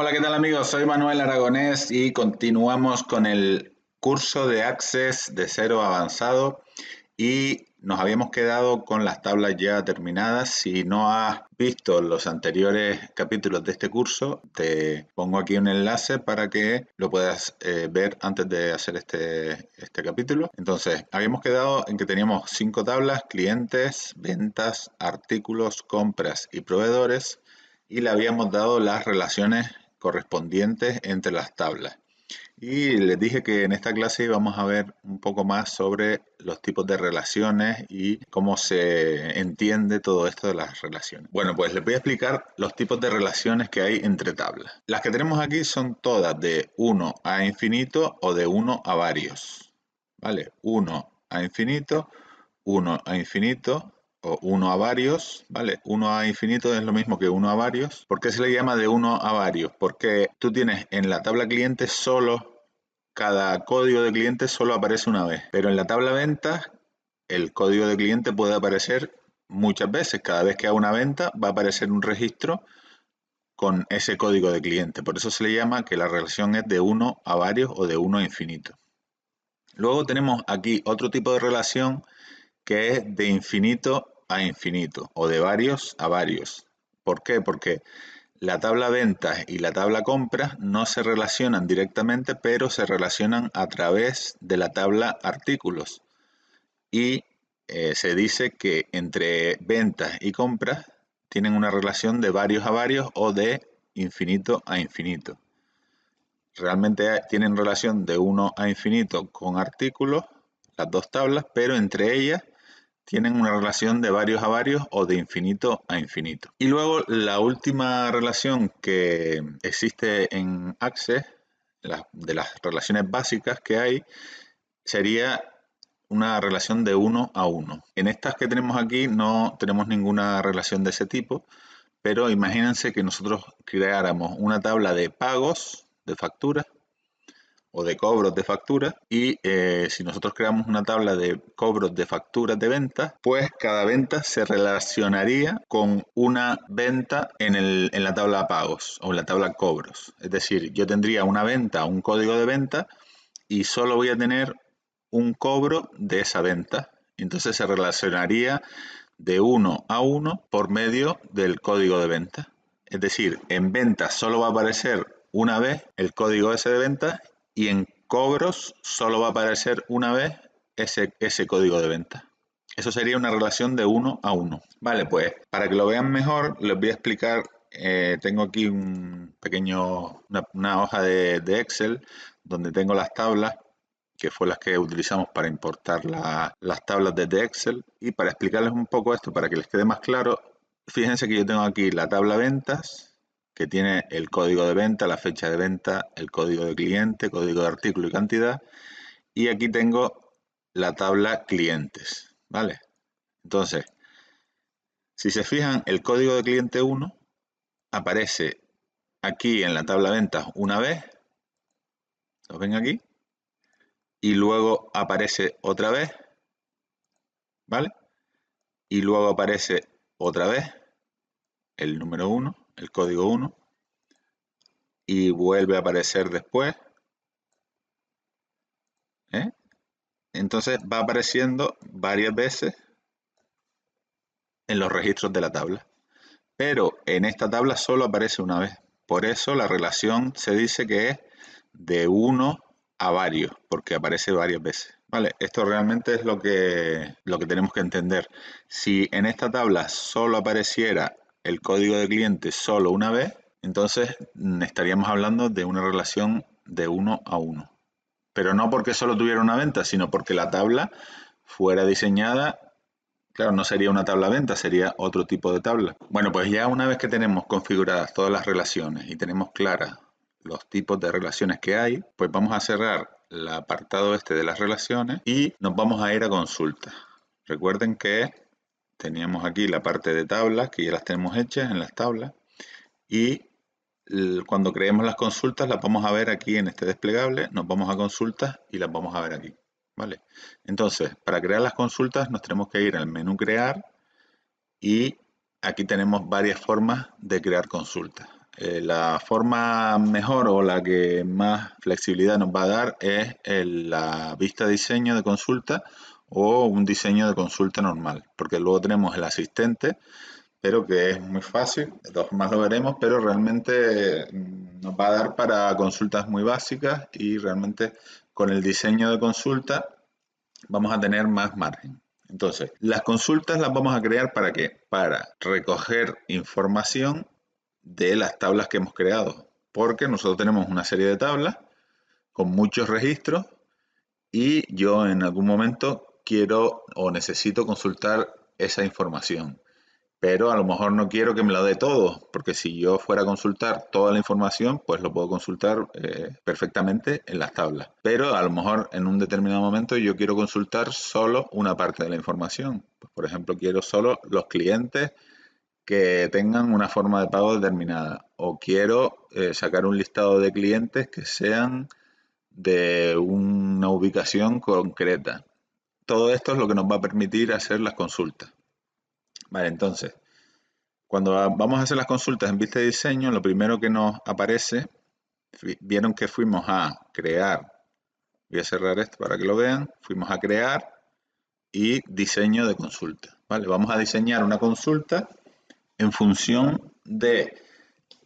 Hola, ¿qué tal amigos? Soy Manuel Aragonés y continuamos con el curso de Access de cero a avanzado y nos habíamos quedado con las tablas ya terminadas. Si no has visto los anteriores capítulos de este curso, te pongo aquí un enlace para que lo puedas ver antes de hacer este capítulo. Entonces, habíamos quedado en que teníamos 5 tablas: clientes, ventas, artículos, compras y proveedores, y le habíamos dado las relaciones correspondientes entre las tablas. Y les dije que en esta clase íbamos a ver un poco más sobre los tipos de relaciones y cómo se entiende todo esto de las relaciones. Bueno, pues les voy a explicar los tipos de relaciones que hay entre tablas. Las que tenemos aquí son todas de 1 a infinito o de 1 a varios. ¿Vale? 1 a infinito, 1 a infinito o 1 a varios, ¿vale? 1 a infinito es lo mismo que 1 a varios. ¿Por qué se le llama de 1 a varios? Porque tú tienes en la tabla cliente cada código de cliente solo aparece una vez, pero en la tabla ventas el código de cliente puede aparecer muchas veces. Cada vez que haga una venta va a aparecer un registro con ese código de cliente. Por eso se le llama que la relación es de 1 a varios o de 1 a infinito. Luego tenemos aquí otro tipo de relación que es de infinito a infinito o de varios a varios. ¿Por qué? Porque la tabla ventas y la tabla compras no se relacionan directamente, pero se relacionan a través de la tabla artículos. Y se dice que entre ventas y compras tienen una relación de varios a varios o de infinito a infinito. Realmente tienen relación de 1 a infinito con artículos, las dos tablas, pero entre ellas tienen una relación de varios a varios o de infinito a infinito. Y luego la última relación que existe en Access, de las relaciones básicas que hay, sería una relación de 1 a 1. En estas que tenemos aquí no tenemos ninguna relación de ese tipo, pero imagínense que nosotros creáramos una tabla de pagos, de facturas, o de cobros de facturas, y si nosotros creamos una tabla de cobros de facturas de ventas, pues cada venta se relacionaría con una venta en la tabla pagos o en la tabla cobros. Es decir, yo tendría una venta, un código de venta, y solo voy a tener un cobro de esa venta. Entonces se relacionaría de 1 a 1 por medio del código de venta. Es decir, en ventas solo va a aparecer una vez el código ese de venta, y en cobros solo va a aparecer una vez ese código de venta. Eso sería una relación de 1 a 1. Vale, pues para que lo vean mejor les voy a explicar. Tengo aquí una hoja de Excel donde tengo las tablas, que fue las que utilizamos para importar las tablas desde Excel. Y para explicarles un poco esto, para que les quede más claro, fíjense que yo tengo aquí la tabla ventas, que tiene el código de venta, la fecha de venta, el código de cliente, código de artículo y cantidad. Y aquí tengo la tabla clientes, ¿vale? Entonces, si se fijan, el código de cliente 1 aparece aquí en la tabla ventas una vez, ¿lo ven aquí? Y luego aparece otra vez, ¿vale? Y luego aparece otra vez el número 1, el código 1, y vuelve a aparecer después, ¿eh? Entonces va apareciendo varias veces en los registros de la tabla. Pero en esta tabla solo aparece una vez. Por eso la relación se dice que es de 1 a varios, porque aparece varias veces. Vale, esto realmente es lo que tenemos que entender. Si en esta tabla solo apareciera el código de cliente solo una vez, entonces estaríamos hablando de una relación de 1 a 1. Pero no porque solo tuviera una venta, sino porque la tabla fuera diseñada. Claro, no sería una tabla venta, sería otro tipo de tabla. Bueno, pues ya una vez que tenemos configuradas todas las relaciones y tenemos claras los tipos de relaciones que hay, pues vamos a cerrar el apartado este de las relaciones y nos vamos a ir a consultas. Recuerden que teníamos aquí la parte de tablas, que ya las tenemos hechas en las tablas, y cuando creemos las consultas las vamos a ver aquí en este desplegable. Nos vamos a consultas y las vamos a ver aquí. ¿Vale? Entonces, para crear las consultas nos tenemos que ir al menú crear, y aquí tenemos varias formas de crear consultas. La forma mejor o la que más flexibilidad nos va a dar es la vista de diseño de consulta o un diseño de consulta normal, porque luego tenemos el asistente, pero que es muy fácil, de todas formas lo veremos, pero realmente nos va a dar para consultas muy básicas y realmente con el diseño de consulta vamos a tener más margen. Entonces, las consultas las vamos a crear ¿para qué? Para recoger información de las tablas que hemos creado, porque nosotros tenemos una serie de tablas con muchos registros y yo en algún momento quiero o necesito consultar esa información, pero a lo mejor no quiero que me lo dé todo, porque si yo fuera a consultar toda la información, pues lo puedo consultar perfectamente en las tablas. Pero a lo mejor en un determinado momento yo quiero consultar solo una parte de la información. Pues, por ejemplo, quiero solo los clientes que tengan una forma de pago determinada, o quiero sacar un listado de clientes que sean de una ubicación concreta. Todo esto es lo que nos va a permitir hacer las consultas. Vale, entonces, cuando vamos a hacer las consultas en vista de diseño, lo primero que nos aparece, vieron que fuimos a crear, voy a cerrar esto para que lo vean, fuimos a crear y diseño de consulta. Vale, vamos a diseñar una consulta en función de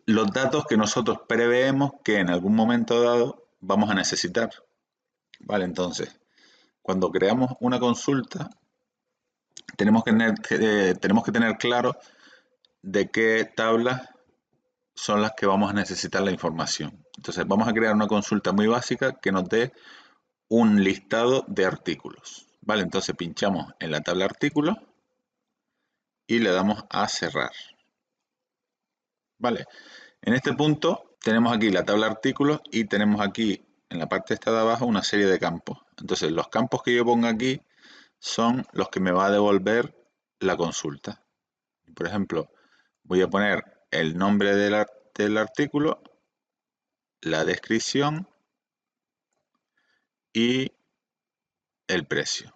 los datos que nosotros preveemos que en algún momento dado vamos a necesitar. Vale, entonces, cuando creamos una consulta, tenemos que tener claro de qué tablas son las que vamos a necesitar la información. Entonces, vamos a crear una consulta muy básica que nos dé un listado de artículos. Vale, entonces pinchamos en la tabla artículos y le damos a cerrar. Vale, en este punto tenemos aquí la tabla artículos y tenemos aquí en la parte esta de abajo una serie de campos. Entonces, los campos que yo ponga aquí son los que me va a devolver la consulta. Por ejemplo, voy a poner el nombre del artículo, la descripción y el precio.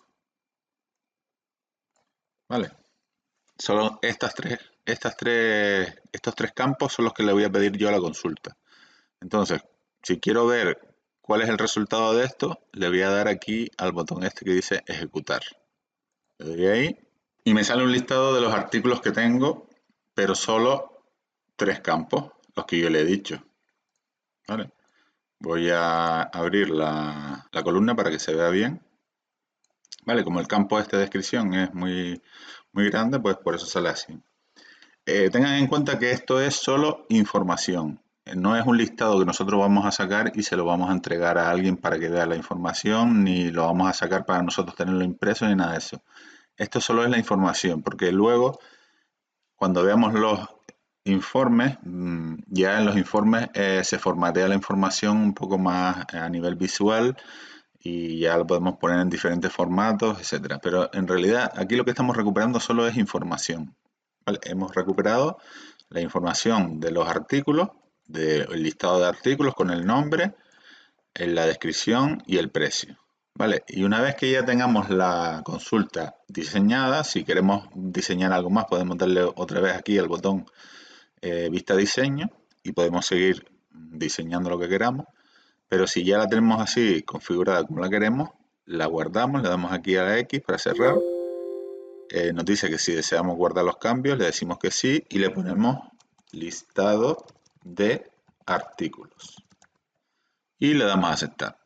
¿Vale? Solo estos tres campos son los que le voy a pedir yo a la consulta. Entonces, si quiero ver cuál es el resultado de esto, le voy a dar aquí al botón este que dice ejecutar. Le doy ahí y me sale un listado de los artículos que tengo, pero solo tres campos, los que yo le he dicho. ¿Vale? Voy a abrir la columna para que se vea bien. Vale, como el campo este de descripción es muy grande, pues por eso sale así. Tengan en cuenta que esto es solo información. No es un listado que nosotros vamos a sacar y se lo vamos a entregar a alguien para que vea la información, ni lo vamos a sacar para nosotros tenerlo impreso, ni nada de eso. Esto solo es la información, porque luego, cuando veamos los informes, ya en los informes se formatea la información un poco más a nivel visual y ya lo podemos poner en diferentes formatos, etcétera. Pero en realidad aquí lo que estamos recuperando solo es información. ¿Vale? Hemos recuperado la información de los artículos, del listado de artículos con el nombre, en la descripción y el precio. ¿Vale? Y una vez que ya tengamos la consulta diseñada, si queremos diseñar algo más, podemos darle otra vez aquí al botón Vista Diseño y podemos seguir diseñando lo que queramos. Pero si ya la tenemos así configurada como la queremos, la guardamos, le damos aquí a la X para cerrar. Nos dice que si deseamos guardar los cambios, le decimos que sí y le ponemos listado de artículos. Y le damos a aceptar.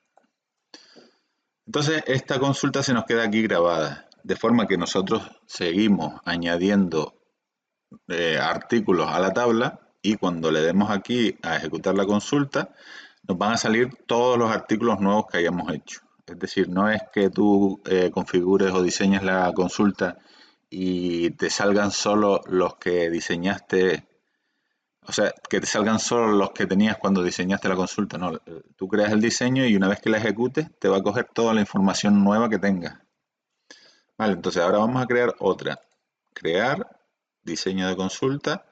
Entonces esta consulta se nos queda aquí grabada, de forma que nosotros seguimos añadiendo artículos a la tabla y cuando le demos aquí a ejecutar la consulta, nos van a salir todos los artículos nuevos que hayamos hecho. Es decir, no es que tú configures o diseñes la consulta y te salgan solo los que diseñaste, o sea, que te salgan solo los que tenías cuando diseñaste la consulta. No, tú creas el diseño y una vez que la ejecutes te va a coger toda la información nueva que tengas. Vale, entonces ahora vamos a crear otra. Crear, diseño de consulta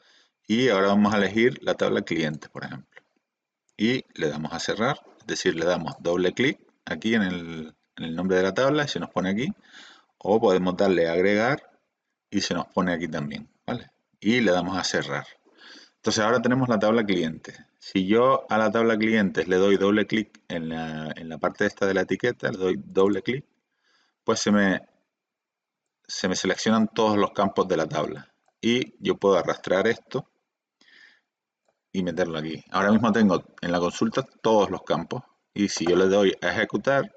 y ahora vamos a elegir la tabla clientes, por ejemplo. Y le damos a cerrar, es decir, le damos doble clic aquí en el nombre de la tabla y se nos pone aquí. O podemos darle a agregar y se nos pone aquí también, ¿vale? Y le damos a cerrar. Entonces ahora tenemos la tabla cliente. Si yo a la tabla clientes le doy doble clic en la parte esta de la etiqueta, le doy doble clic, pues se me seleccionan todos los campos de la tabla. Y yo puedo arrastrar esto y meterlo aquí. Ahora mismo tengo en la consulta todos los campos. Y si yo le doy a ejecutar,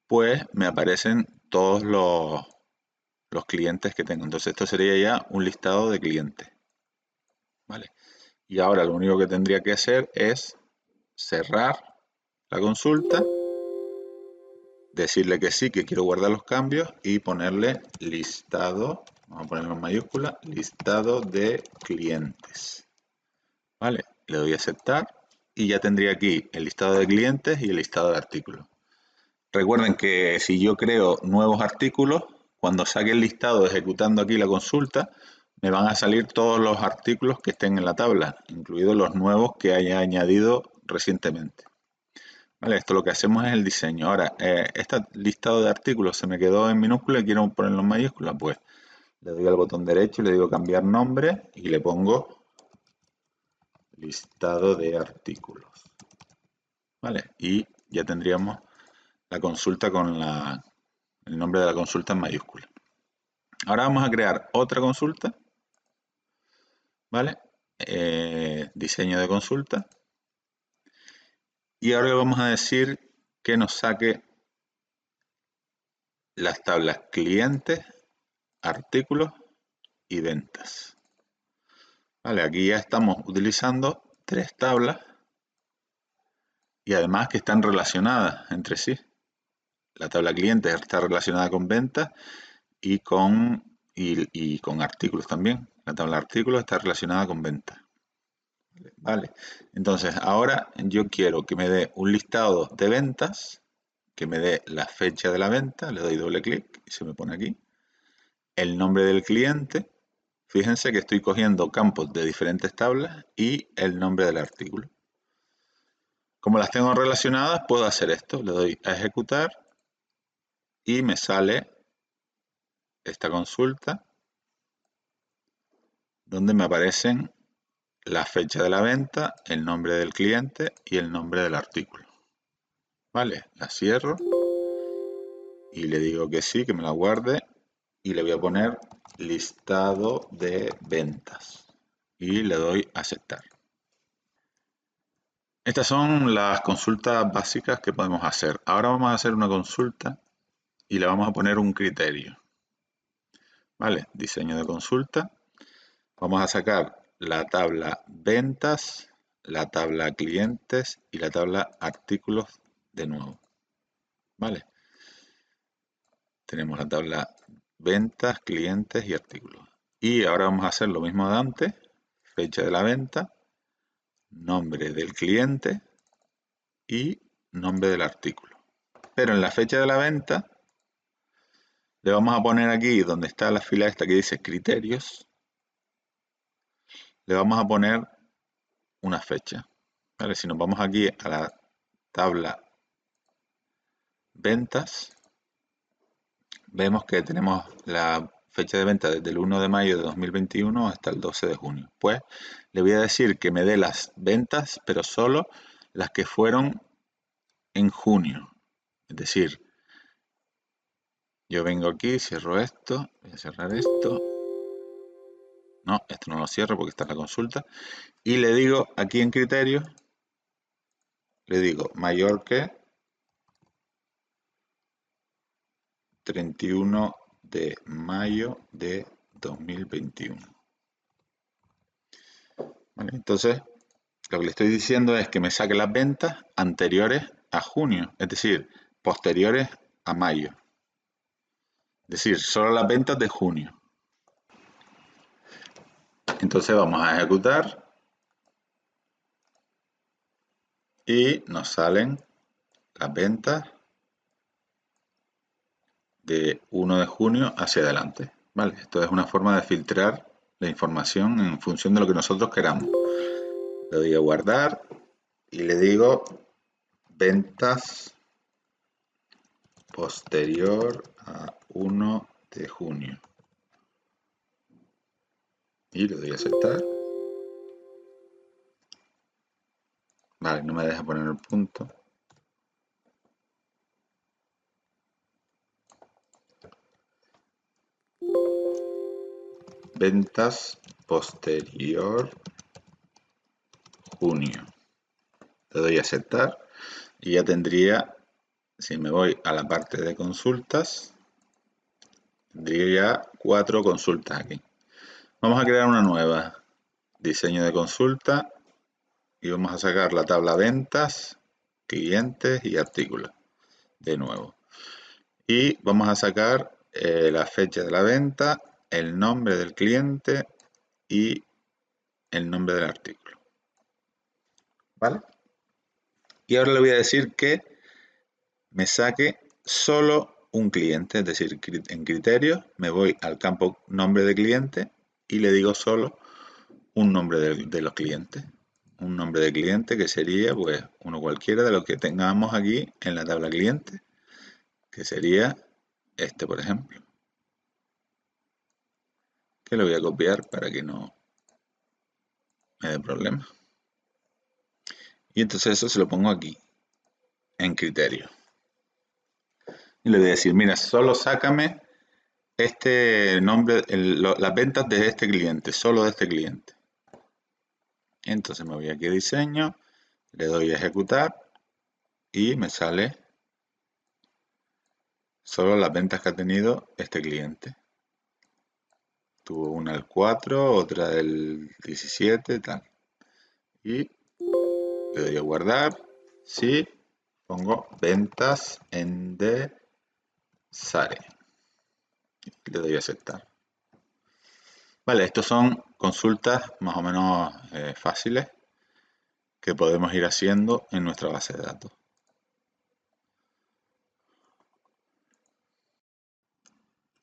pues me aparecen todos los clientes que tengo. Entonces esto sería ya un listado de clientes. ¿Vale? Y ahora lo único que tendría que hacer es cerrar la consulta, decirle que sí, que quiero guardar los cambios y ponerle listado, vamos a ponerlo en mayúscula, listado de clientes. ¿Vale? Le doy a aceptar y ya tendría aquí el listado de clientes y el listado de artículos. Recuerden que si yo creo nuevos artículos, cuando saque el listado ejecutando aquí la consulta, me van a salir todos los artículos que estén en la tabla, incluidos los nuevos que haya añadido recientemente. Vale, esto lo que hacemos es el diseño. Ahora, este listado de artículos se me quedó en minúscula y quiero ponerlo en mayúscula, pues le doy al botón derecho y le digo cambiar nombre y le pongo listado de artículos. Vale, y ya tendríamos la consulta con el nombre de la consulta en mayúscula. Ahora vamos a crear otra consulta, ¿vale? Diseño de consulta. Y ahora le vamos a decir que nos saque las tablas clientes, artículos y ventas. Vale, aquí ya estamos utilizando tres tablas y además que están relacionadas entre sí. La tabla clientes está relacionada con ventas y con artículos también. La tabla artículos está relacionada con ventas. Vale, entonces ahora yo quiero que me dé un listado de ventas, que me dé la fecha de la venta, le doy doble clic y se me pone aquí, el nombre del cliente, fíjense que estoy cogiendo campos de diferentes tablas y el nombre del artículo. Como las tengo relacionadas, puedo hacer esto, le doy a ejecutar y me sale esta consulta donde me aparecen la fecha de la venta, el nombre del cliente y el nombre del artículo. Vale, la cierro y le digo que sí, que me la guarde y le voy a poner listado de ventas y le doy a aceptar. Estas son las consultas básicas que podemos hacer. Ahora vamos a hacer una consulta y le vamos a poner un criterio. Vale, diseño de consulta. Vamos a sacar la tabla ventas, la tabla clientes y la tabla artículos de nuevo. Vale. Tenemos la tabla ventas, clientes y artículos. Y ahora vamos a hacer lo mismo de antes. Fecha de la venta, nombre del cliente y nombre del artículo. Pero en la fecha de la venta le vamos a poner aquí donde está la fila esta que dice criterios, le vamos a poner una fecha. ¿Vale? Si nos vamos aquí a la tabla ventas, vemos que tenemos la fecha de venta desde el 1 de mayo de 2021 hasta el 12 de junio. Pues le voy a decir que me dé las ventas, pero solo las que fueron en junio. Es decir, yo vengo aquí, cierro esto, voy a cerrar esto. No, esto no lo cierro porque está en la consulta. Y le digo aquí en criterios, le digo mayor que 31 de mayo de 2021. Vale, entonces, lo que le estoy diciendo es que me saque las ventas anteriores a junio, es decir, posteriores a mayo. Es decir, solo las ventas de junio. Entonces vamos a ejecutar y nos salen las ventas de 1 de junio hacia adelante. ¿Vale? Esto es una forma de filtrar la información en función de lo que nosotros queramos. Le doy a guardar y le digo ventas posterior a 1 de junio. Y le doy a aceptar. Vale, no me deja poner el punto. Ventas posterior junio. Le doy a aceptar y ya tendría, si me voy a la parte de consultas, tendría ya 4 consultas aquí. Vamos a crear una nueva, diseño de consulta, y vamos a sacar la tabla ventas, clientes y artículos de nuevo. Y vamos a sacar la fecha de la venta, el nombre del cliente y el nombre del artículo. ¿Vale? Y ahora le voy a decir que me saque solo un cliente, es decir, en criterios me voy al campo nombre de cliente y le digo solo un nombre de los clientes. Un nombre de cliente que sería pues uno cualquiera de los que tengamos aquí en la tabla cliente, que sería este, por ejemplo, que lo voy a copiar para que no me dé problema. Y entonces eso se lo pongo aquí, en criterio. Y le voy a decir, mira, solo sácame este nombre, las ventas de este cliente, solo de este cliente. Entonces me voy aquí a diseño, le doy a ejecutar y me sale solo las ventas que ha tenido este cliente. Tuvo una del 4, otra del 17, tal. Y le doy a guardar. Sí, pongo ventas en de Sare. Le doy a aceptar. Vale, estos son consultas más o menos fáciles que podemos ir haciendo en nuestra base de datos.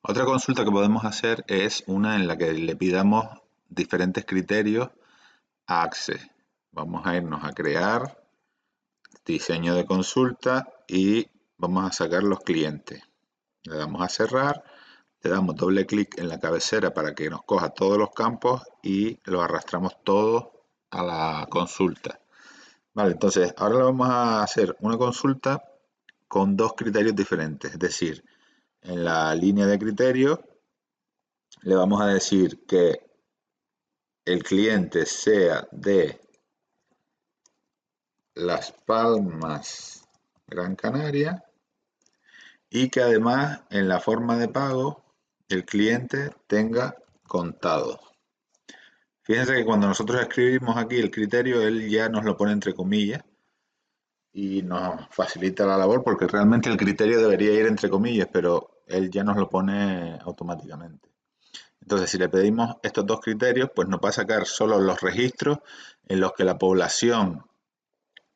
Otra consulta que podemos hacer es una en la que le pidamos diferentes criterios a Access. Vamos a irnos a crear, diseño de consulta y vamos a sacar los clientes. Le damos a cerrar, le damos doble clic en la cabecera para que nos coja todos los campos y lo arrastramos todos a la consulta. Vale, entonces ahora le vamos a hacer una consulta con dos criterios diferentes, es decir, en la línea de criterios le vamos a decir que el cliente sea de Las Palmas, Gran Canaria, y que además en la forma de pago el cliente tenga contado. Fíjense que cuando nosotros escribimos aquí el criterio, él ya nos lo pone entre comillas y nos facilita la labor porque realmente el criterio debería ir entre comillas, pero él ya nos lo pone automáticamente. Entonces, si le pedimos estos dos criterios, pues nos va a sacar solo los registros en los que la población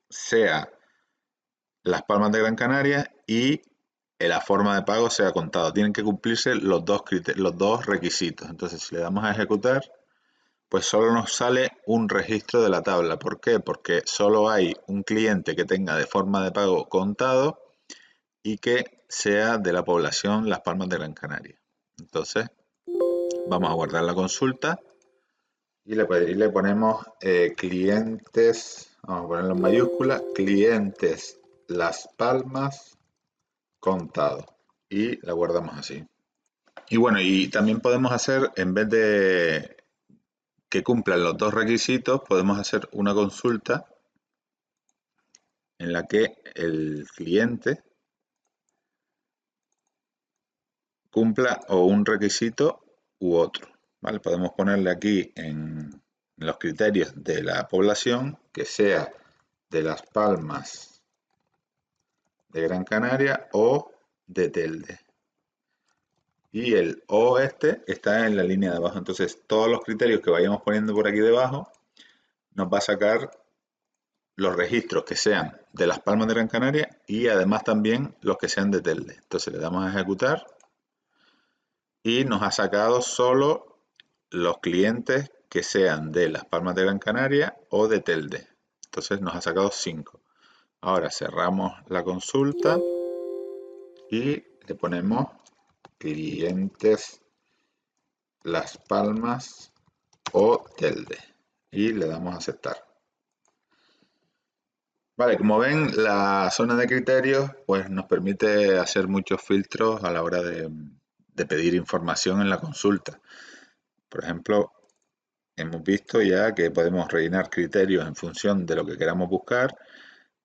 sea Las Palmas de Gran Canaria y la forma de pago sea contado. Tienen que cumplirse los dos requisitos. Entonces, si le damos a ejecutar, pues solo nos sale un registro de la tabla. ¿Por qué? Porque solo hay un cliente que tenga de forma de pago contado y que sea de la población Las Palmas de Gran Canaria. Entonces, vamos a guardar la consulta y le ponemos clientes, vamos a ponerlo en mayúscula, clientes Las Palmas contado. Y la guardamos así. Y bueno, y también podemos hacer, en vez de que cumplan los dos requisitos, podemos hacer una consulta en la que el cliente cumpla o un requisito u otro. ¿Vale? Podemos ponerle aquí en los criterios de la población que sea de Las Palmas de Gran Canaria o de Telde. Y el o este está en la línea de abajo. Entonces todos los criterios que vayamos poniendo por aquí debajo nos va a sacar los registros que sean de Las Palmas de Gran Canaria y además también los que sean de Telde. Entonces le damos a ejecutar y nos ha sacado solo los clientes que sean de Las Palmas de Gran Canaria o de Telde. Entonces nos ha sacado 5. Ahora cerramos la consulta y le ponemos clientes Las Palmas o Telde y le damos a aceptar. Vale, como ven, la zona de criterios pues nos permite hacer muchos filtros a la hora de pedir información en la consulta. Por ejemplo, hemos visto ya que podemos rellenar criterios en función de lo que queramos buscar.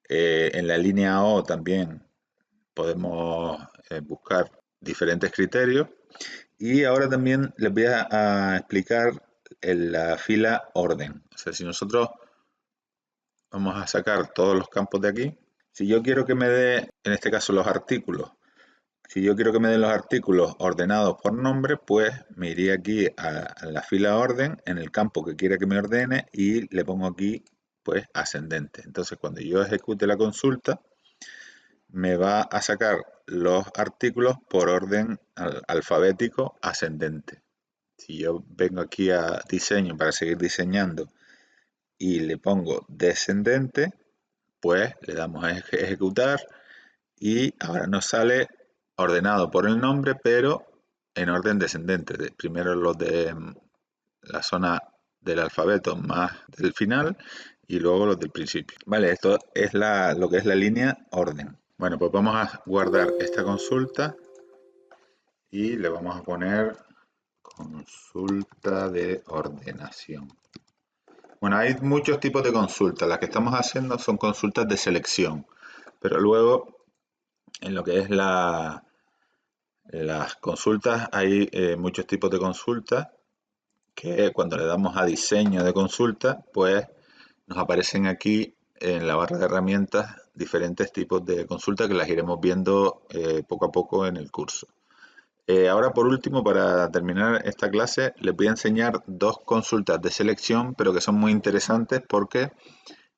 En la línea O también podemos buscar diferentes criterios. Y ahora también les voy a explicar en la fila orden. O sea, si nosotros vamos a sacar todos los campos de aquí, si yo quiero que me dé, en este caso, los artículos, si yo quiero que me den los artículos ordenados por nombre, pues me iría aquí a la fila orden, en el campo que quiera que me ordene, y le pongo aquí, pues, ascendente. Entonces, cuando yo ejecute la consulta, me va a sacar los artículos por orden alfabético ascendente. Si yo vengo aquí a diseño para seguir diseñando y le pongo descendente, pues le damos a ejecutar y ahora nos sale ordenado por el nombre, pero en orden descendente. Primero los de la zona del alfabeto más del final y luego los del principio. Vale, esto es lo que es la línea orden. Bueno, pues vamos a guardar esta consulta y le vamos a poner consulta de ordenación. Bueno, hay muchos tipos de consultas. Las que estamos haciendo son consultas de selección, pero luego en lo que es las consultas hay muchos tipos de consultas que cuando le damos a diseño de consulta, pues nos aparecen aquí en la barra de herramientas diferentes tipos de consultas que las iremos viendo poco a poco en el curso. Ahora por último, para terminar esta clase, les voy a enseñar dos consultas de selección, pero que son muy interesantes porque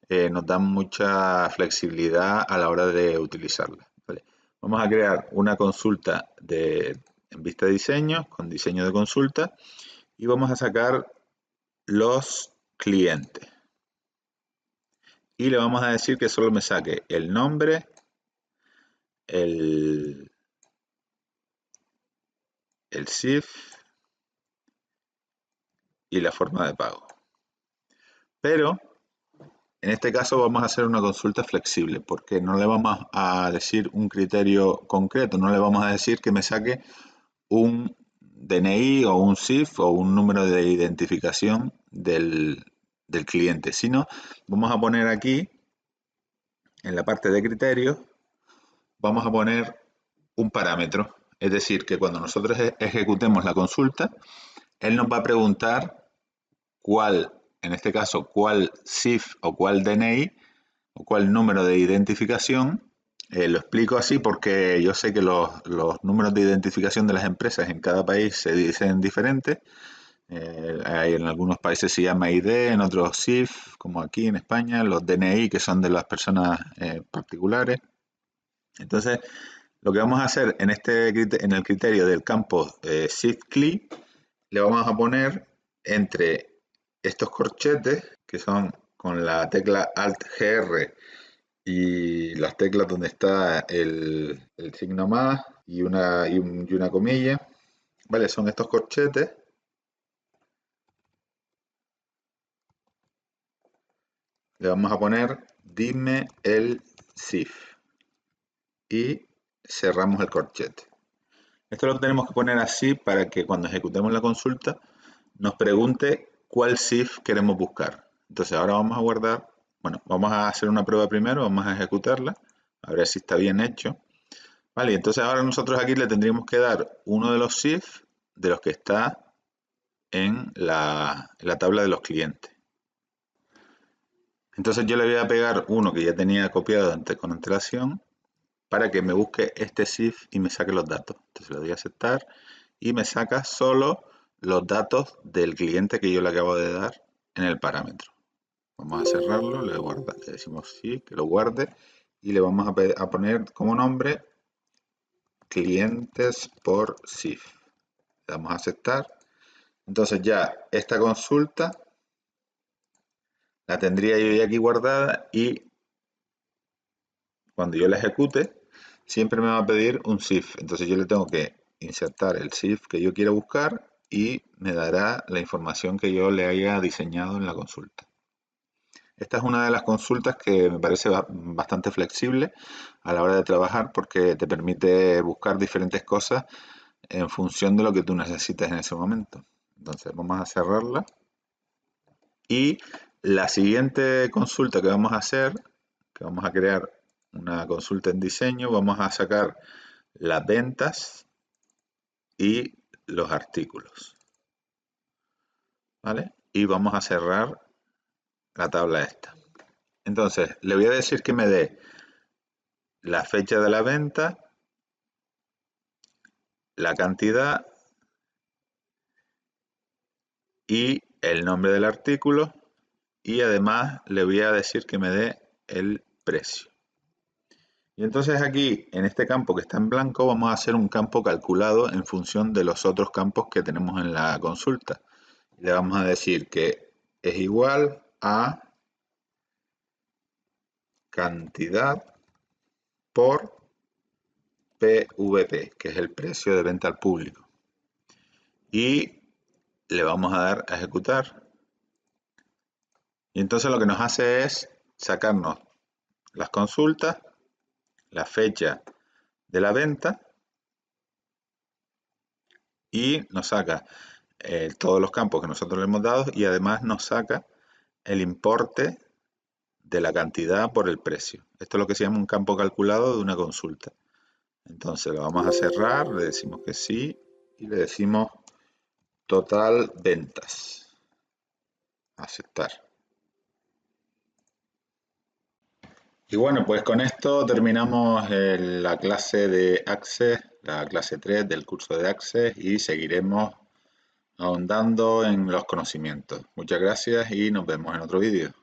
nos dan mucha flexibilidad a la hora de utilizarlas. ¿Vale? Vamos a crear una consulta en vista de diseño, con diseño de consulta, y vamos a sacar los clientes. Y le vamos a decir que solo me saque el nombre, el CIF y la forma de pago. Pero en este caso vamos a hacer una consulta flexible porque no le vamos a decir un criterio concreto, no le vamos a decir que me saque un DNI o un CIF o un número de identificación del cliente, sino vamos a poner aquí, en la parte de criterios, vamos a poner un parámetro. Es decir, que cuando nosotros ejecutemos la consulta, él nos va a preguntar cuál, en este caso, cuál CIF o cuál DNI o cuál número de identificación. Lo explico así porque yo sé que los números de identificación de las empresas en cada país se dicen diferentes. En algunos países se llama ID, en otros CIF, como aquí en España, los DNI que son de las personas particulares. Entonces, lo que vamos a hacer en el criterio del campo CIF-CLI, le vamos a poner entre estos corchetes, que son con la tecla Alt-GR y las teclas donde está el signo más y una comilla, ¿vale? Son estos corchetes. Le vamos a poner dime el CIF y cerramos el corchete. Esto lo tenemos que poner así para que cuando ejecutemos la consulta nos pregunte cuál CIF queremos buscar. Entonces ahora vamos a guardar, bueno, vamos a hacer una prueba primero, vamos a ejecutarla, a ver si está bien hecho. Vale, entonces ahora nosotros aquí le tendríamos que dar uno de los CIF de los que está en la tabla de los clientes. Entonces yo le voy a pegar uno que ya tenía copiado con antelación para que me busque este CIF y me saque los datos. Entonces le doy a aceptar y me saca solo los datos del cliente que yo le acabo de dar en el parámetro. Vamos a cerrarlo, le decimos sí, que lo guarde y le vamos a poner como nombre clientes por CIF. Le damos a aceptar. Entonces ya esta consulta la tendría yo ya aquí guardada y cuando yo la ejecute siempre me va a pedir un CIF. Entonces yo le tengo que insertar el CIF que yo quiera buscar y me dará la información que yo le haya diseñado en la consulta. Esta es una de las consultas que me parece bastante flexible a la hora de trabajar porque te permite buscar diferentes cosas en función de lo que tú necesites en ese momento. Entonces vamos a cerrarla. Y la siguiente consulta que vamos a hacer, que vamos a crear una consulta en diseño, vamos a sacar las ventas y los artículos, ¿vale? Y vamos a cerrar la tabla esta. Entonces, le voy a decir que me dé la fecha de la venta, la cantidad y el nombre del artículo, y además le voy a decir que me dé el precio. Y entonces aquí, en este campo que está en blanco, vamos a hacer un campo calculado en función de los otros campos que tenemos en la consulta. Le vamos a decir que es igual a cantidad por PVP, que es el precio de venta al público. Y le vamos a dar a ejecutar. Y entonces lo que nos hace es sacarnos las consultas, la fecha de la venta y nos saca todos los campos que nosotros le hemos dado y además nos saca el importe de la cantidad por el precio. Esto es lo que se llama un campo calculado de una consulta. Entonces lo vamos a cerrar, le decimos que sí y le decimos total ventas. Aceptar. Y bueno, pues con esto terminamos la clase de Access, la clase 3 del curso de Access y seguiremos ahondando en los conocimientos. Muchas gracias y nos vemos en otro vídeo.